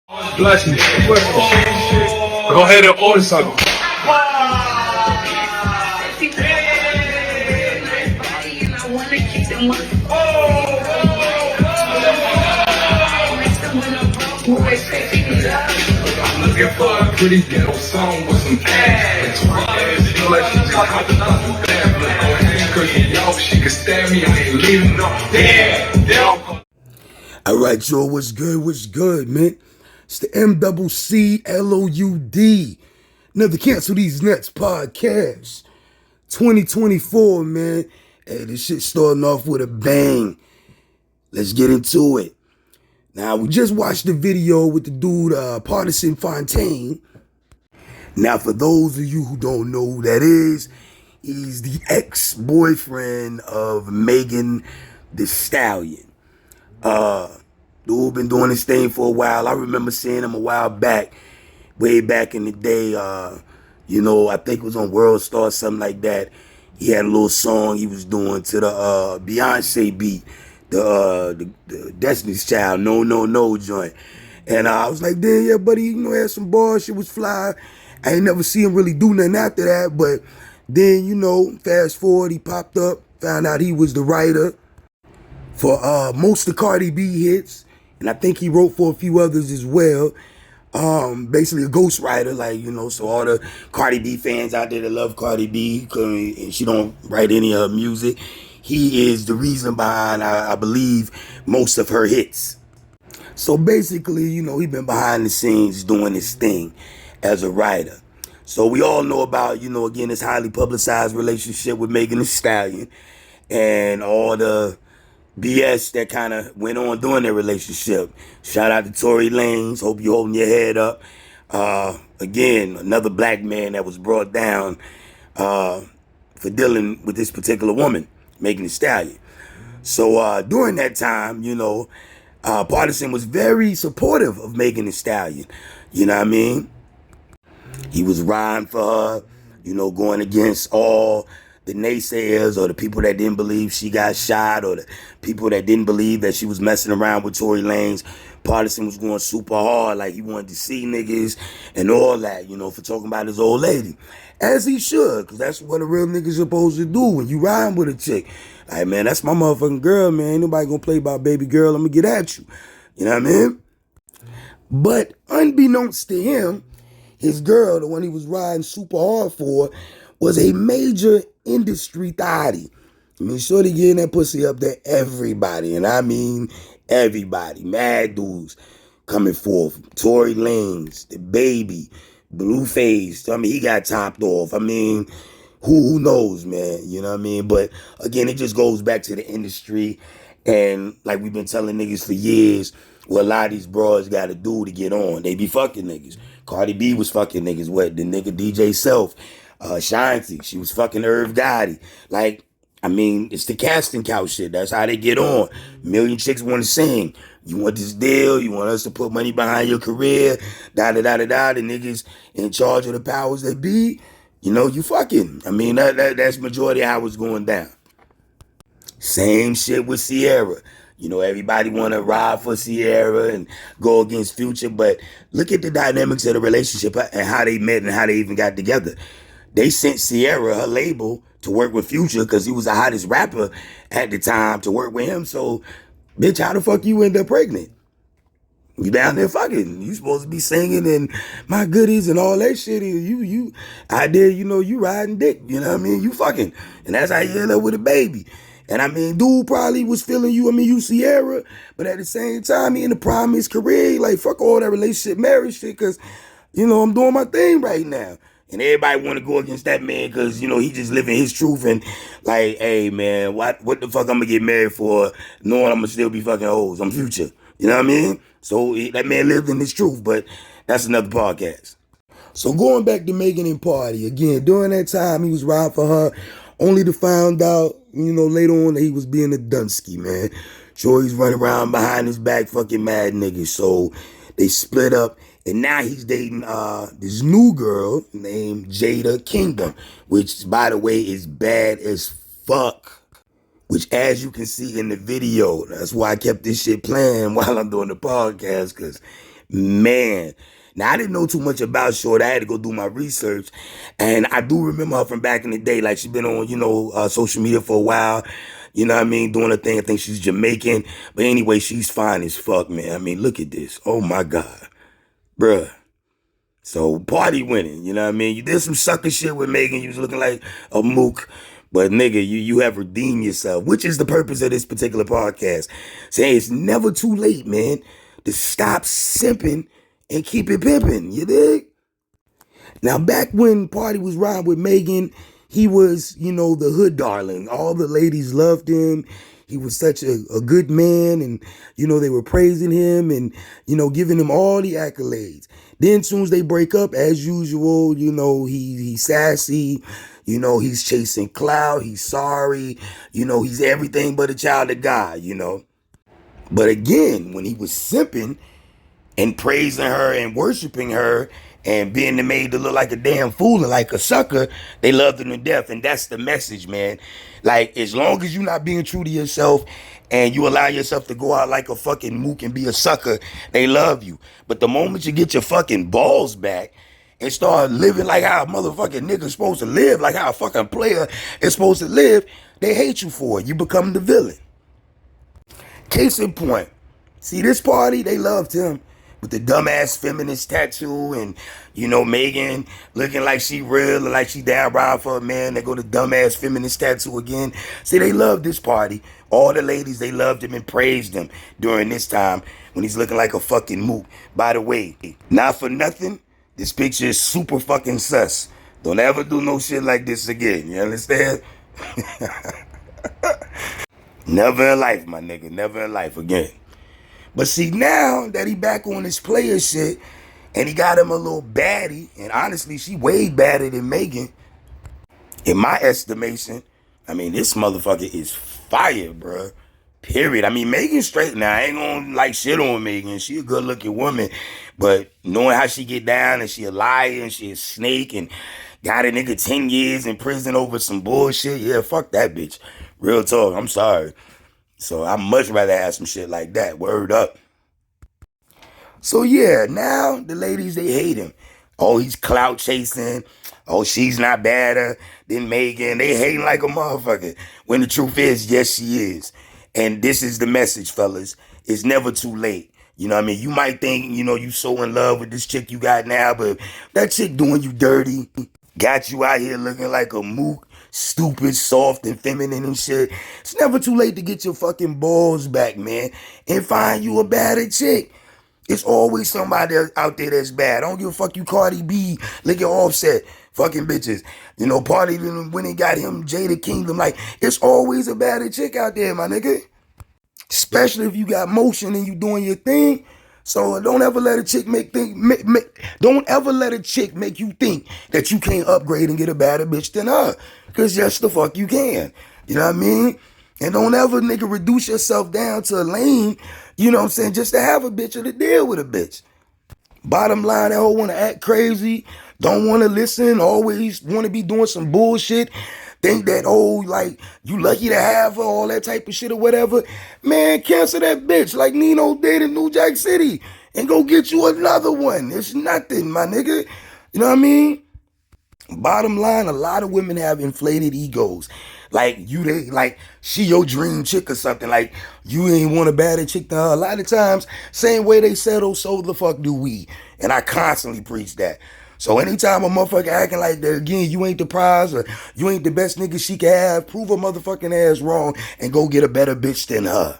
Bless you. Go ahead and order something. I'm looking for a pretty ghetto song with some ass. Feel like she just hopping off the bed. But go ahead, cause yo, she can stand me. I ain't leaving no damn. Alright, y'all, what's good? What's good, man? It's the MCCLOUD. Never Cancel These Nuts podcast. 2024, man. Hey, this shit starting off with a bang. Let's get into it. Now, we just watched the video with the dude, Partisan Fontaine. Now, for those of you who don't know who that is, he's the ex-boyfriend of Megan Thee Stallion. Dude been doing this thing for a while. I remember seeing him a while back, way back in the day. I think it was on World Star, something like that. He had a little song he was doing to the Beyonce beat, the Destiny's Child, No No No joint. And I was like, damn, yeah, buddy, had some bars. Shit was fly. I ain't never see him really do nothing after that. But then, fast forward, he popped up, found out he was the writer for most of Cardi B hits, and I think he wrote for a few others as well. Basically a ghostwriter, so all the Cardi B fans out there that love Cardi B, and she don't write any of her music, he is the reason behind, I believe, most of her hits. So basically, he been behind the scenes doing his thing as a writer. So we all know about, again, this highly publicized relationship with Megan Thee Stallion and all the BS that kind of went on during their relationship. Shout out to Tory Lanez. Hope you're holding your head up. Again, another black man that was brought down for dealing with this particular woman, Megan Thee Stallion. So during that time, Partisan was very supportive of Megan Thee Stallion. You know what I mean? He was riding for her, going against all the naysayers or the people that didn't believe she got shot or the people that didn't believe that she was messing around with Tory Lanez. Partisan was going super hard, like he wanted to see niggas and all that, for talking about his old lady. As he should, because that's what a real nigga's supposed to do when you riding with a chick. Like, man, that's my motherfucking girl, man. Ain't nobody gonna play about baby girl. I'm gonna get at you. You know what I mean? But unbeknownst to him, his girl, the one he was riding super hard for, was a major industry thotty. I mean, shorty getting that pussy up there, everybody, and I mean everybody, mad dudes coming forth. Tory Lanez, the baby, Blueface. I mean, he got topped off. I mean, who knows, man? You know what I mean? But again, it just goes back to the industry, and like we've been telling niggas for years, what a lot of these bros got to do to get on. They be fucking niggas. Cardi B was fucking niggas. What? The nigga DJ Self. Shanti, she was fucking Irv Gotti. Like, I mean, it's the casting couch shit. That's how they get on. Million chicks want to sing. You want this deal? You want us to put money behind your career? Da-da-da-da-da. The niggas in charge of the powers that be, you fucking. I mean, that's majority of how it's going down. Same shit with Sierra. Everybody want to ride for Sierra and go against Future, but look at the dynamics of the relationship and how they met and how they even got together. They sent Sierra, her label, to work with Future because he was the hottest rapper at the time to work with him. So, bitch, how the fuck you end up pregnant? You down there fucking. You supposed to be singing and my goodies and all that shit. You riding dick. You know what I mean? You fucking. And that's how you end up with a baby. And I mean, dude probably was feeling you. I mean, you Sierra. But at the same time, he in the prime of his career. He like, fuck all that relationship, marriage shit. Because, I'm doing my thing right now. And everybody want to go against that man because, he just living his truth. And like, hey, man, what the fuck I'm going to get married for knowing I'm going to still be fucking hoes? I'm Future. You know what I mean? So that man lived in his truth, but that's another podcast. So going back to Megan and Party, again, during that time, he was riding for her, only to find out, later on that he was being a Dunsky, man. Sure, he's running around behind his back fucking mad niggas. So they split up, and now he's dating this new girl named Jada Kingdom, which, by the way, is bad as fuck. Which, as you can see in the video, that's why I kept this shit playing while I'm doing the podcast, because Man. Now, I didn't know too much about Short. I had to go do my research. And I do remember her from back in the day. Like, she's been on, social media for a while. You know what I mean? Doing her thing. I think she's Jamaican. But anyway, she's fine as fuck, man. I mean, look at this. Oh, my God. Bruh. So, party winning. You know what I mean? You did some sucker shit with Megan. You was looking like a mook. But, nigga, you have redeemed yourself, which is the purpose of this particular podcast. Saying it's never too late, man, to stop simping and keep it pimping. You dig? Now, back when Party was riding with Megan, he was, the hood darling. All the ladies loved him. He was such a good man, and, they were praising him and, giving him all the accolades. Then, as soon as they break up, as usual, he's sassy. He's chasing clout. He's sorry. He's everything but a child of God. But again, when he was simping and praising her and worshiping her and being made to look like a damn fool and like a sucker, they loved him to death. And that's the message, man. Like, as long as you're not being true to yourself and you allow yourself to go out like a fucking mook and be a sucker, they love you. But the moment you get your fucking balls back and start living like how a motherfucking nigga's supposed to live, like how a fucking player is supposed to live, they hate you for it. You become the villain. Case in point, see this Party, they loved him with the dumbass feminist tattoo and, Megan looking like she real and like she down ride for a man. They go to dumbass feminist tattoo again. See, they loved this Party. All the ladies, they loved him and praised him during this time when he's looking like a fucking mook. By the way, not for nothing, this picture is super fucking sus. Don't ever do no shit like this again. You understand? Never in life, my nigga. Never in life again. But see, now that he back on his player shit and he got him a little baddie, and honestly, she way badder than Megan, in my estimation. I mean, this motherfucker is fire, bruh. Period. I mean, Megan's straight now. I ain't gonna like shit on Megan. She a good looking woman. But knowing how she get down and she a liar and she a snake and got a nigga 10 years in prison over some bullshit. Yeah, fuck that bitch. Real talk. I'm sorry. So I'd much rather have some shit like that. Word up. So yeah, now the ladies, they hate him. Oh, he's clout chasing. Oh, she's not better than Megan. They hating like a motherfucker. When the truth is, yes, she is. And this is the message, fellas. It's never too late. You know what I mean? You might think, you so in love with this chick you got now, but that chick doing you dirty. Got you out here looking like a mook, stupid, soft, and feminine and shit. It's never too late to get your fucking balls back, man, and find you a better chick. It's always somebody out there that's bad. I don't give a fuck you Cardi B, look at Offset, fucking bitches. Party when he got him Jada Kingdom, like, it's always a better chick out there, my nigga. Especially if you got motion and you doing your thing. So don't ever let a chick don't ever let a chick make you think that you can't upgrade and get a better bitch than her. Cause yes, the fuck you can. You know what I mean? And don't ever nigga reduce yourself down to a lane, you know what I'm saying, just to have a bitch or to deal with a bitch. Bottom line, that hoe wanna act crazy, don't wanna listen, always wanna be doing some bullshit. Think that, like, you lucky to have her, all that type of shit or whatever. Man, cancel that bitch like Nino did in New Jack City and go get you another one. It's nothing, my nigga. You know what I mean? Bottom line, a lot of women have inflated egos. Like, she your dream chick or something. Like, you ain't want a better chick than her. A lot of times, same way they settle, so the fuck do we. And I constantly preach that. So anytime a motherfucker acting like that, again, you ain't the prize or you ain't the best nigga she can have, prove a motherfucking ass wrong and go get a better bitch than her.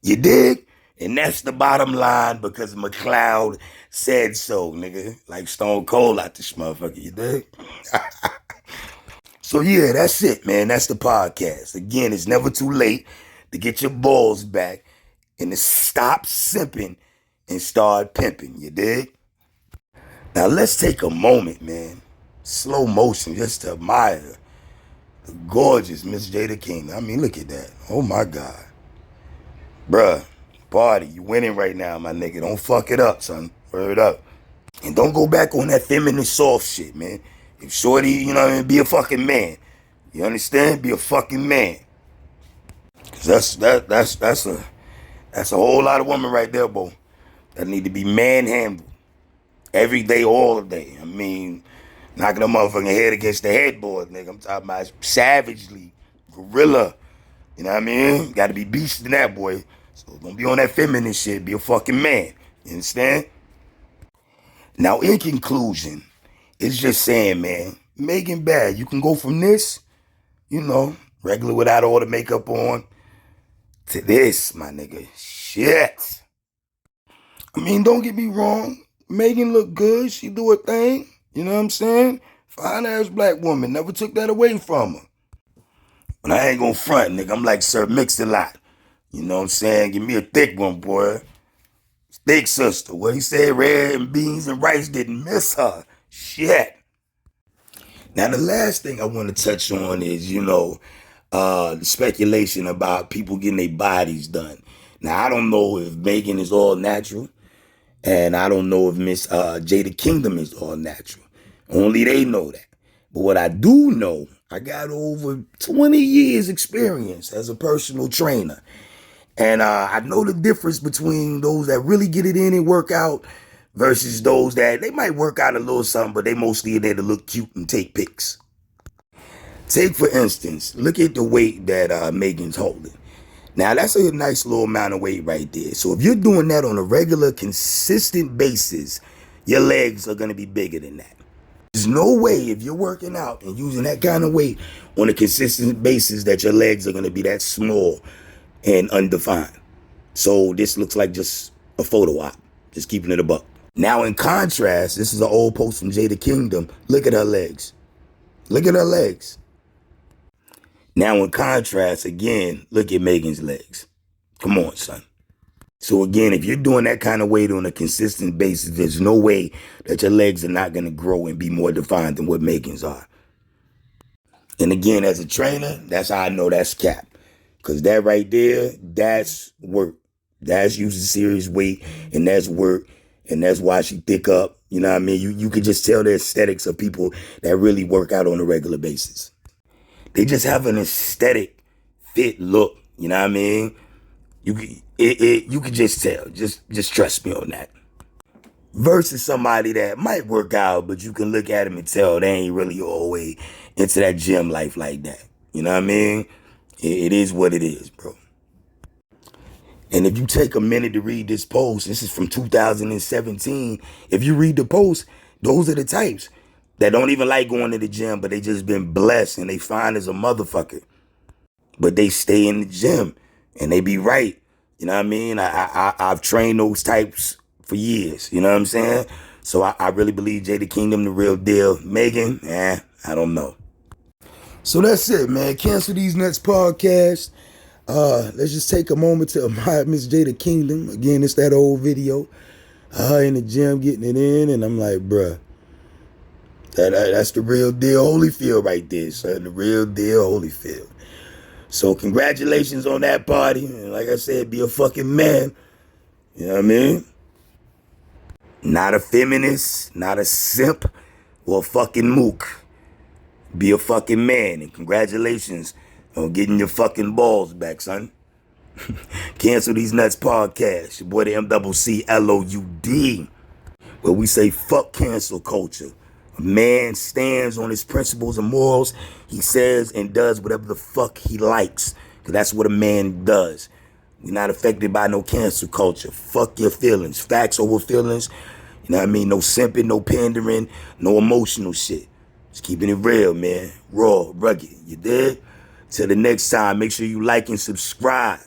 You dig? And that's the bottom line because McLeod said so, nigga. Like Stone Cold out this motherfucker, you dig? So yeah, that's it, man. That's the podcast. Again, it's never too late to get your balls back and to stop simping and start pimping, you dig? Now let's take a moment, man. Slow motion just to admire the gorgeous Miss Jada King. I mean, look at that. Oh my God. Bruh, Party, you winning right now, my nigga. Don't fuck it up, son. Word up. And don't go back on that feminine soft shit, man. If shorty, you know what I mean, be a fucking man. You understand? Be a fucking man. Cause that's a whole lot of women right there, boy. that need to be manhandled every day, all day. I mean, knocking a motherfucking head against the headboard, nigga. I'm talking about savagely, gorilla. You know what I mean? Got to be beast in that, boy. So don't be on that feminine shit. Be a fucking man. You understand? Now, in conclusion, it's just saying, man, Megan bad. You can go from this, you know, regular without all the makeup on, to this, my nigga. Shit. I mean, don't get me wrong. Megan look good. She do her thing. You know what I'm saying? Fine ass black woman. Never took that away from her. But I ain't gonna front, nigga. I'm like Sir Mix-a-Lot. You know what I'm saying? Give me a thick one, boy. Thick sister. What he said, red and beans and rice didn't miss her. Shit. Now, the last thing I want to touch on is, the speculation about people getting their bodies done. Now, I don't know if Megan is all natural, and I don't know if Miss Jada Kingdom is all natural. Only they know that. But what I do know, I got over 20 years experience as a personal trainer. And I know the difference between those that really get it in and work out versus those that they might work out a little something, but they mostly are there to look cute and take pics. Take, for instance, look at the weight that Megan's holding. Now, that's a nice little amount of weight right there. So if you're doing that on a regular, consistent basis, your legs are going to be bigger than that. There's no way if you're working out and using that kind of weight on a consistent basis that your legs are going to be that small and undefined. So this looks like just a photo op, just keeping it a buck. Now, in contrast, this is an old post from Jada Kingdom. Look at her legs. Look at her legs. Now, in contrast, again, look at Megan's legs. Come on, son. So again, if you're doing that kind of weight on a consistent basis, there's no way that your legs are not going to grow and be more defined than what Megan's are. And again, as a trainer, that's how I know that's cap. Because that right there, that's work. That's using serious weight, and that's work, and that's why she thick up. You know what I mean? You could just tell the aesthetics of people that really work out on a regular basis. They just have an aesthetic, fit look. You know what I mean? You could just tell. Just trust me on that. Versus somebody that might work out, but you can look at them and tell they ain't really all the way into that gym life like that. You know what I mean? It is what it is, bro. And if you take a minute to read this post, this is from 2017. If you read the post, those are the types that don't even like going to the gym, but they just been blessed and they fine as a motherfucker. But they stay in the gym and they be right. You know what I mean? I've trained those types for years. You know what I'm saying? So I really believe Jada Kingdom the real deal. Megan, I don't know. So that's it, man. Cancel These Nuts podcast. Let's just take a moment to admire Miss Jada Kingdom. Again, it's that old video. In the gym getting it in, and I'm like, bruh, that's the real deal Holyfield right there, son. The real deal Holyfield. So congratulations on that party. And like I said, be a fucking man. You know what I mean? Not a feminist, not a simp, or a fucking mook. Be a fucking man, and congratulations on getting your fucking balls back, son. Cancel These Nuts podcast. Your boy the MCCLOUD. Where we say fuck cancel culture. A man stands on his principles and morals. He says and does whatever the fuck he likes. Because that's what a man does. We're not affected by no cancel culture. Fuck your feelings. Facts over feelings. You know what I mean? No simping, no pandering, no emotional shit. Just keeping it real, man. Raw, rugged. You dig? Till the next time, make sure you like and subscribe.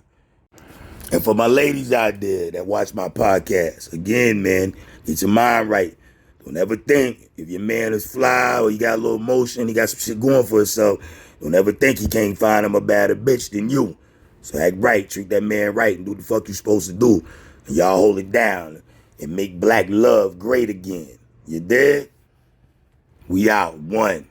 And for my ladies out there that watch my podcast, again, man, get your mind right. Don't ever think if your man is fly or he got a little motion, he got some shit going for himself, don't ever think he can't find him a better bitch than you. So act right, treat that man right, and do the fuck you supposed to do. And y'all hold it down and make black love great again. You dig? We out. One.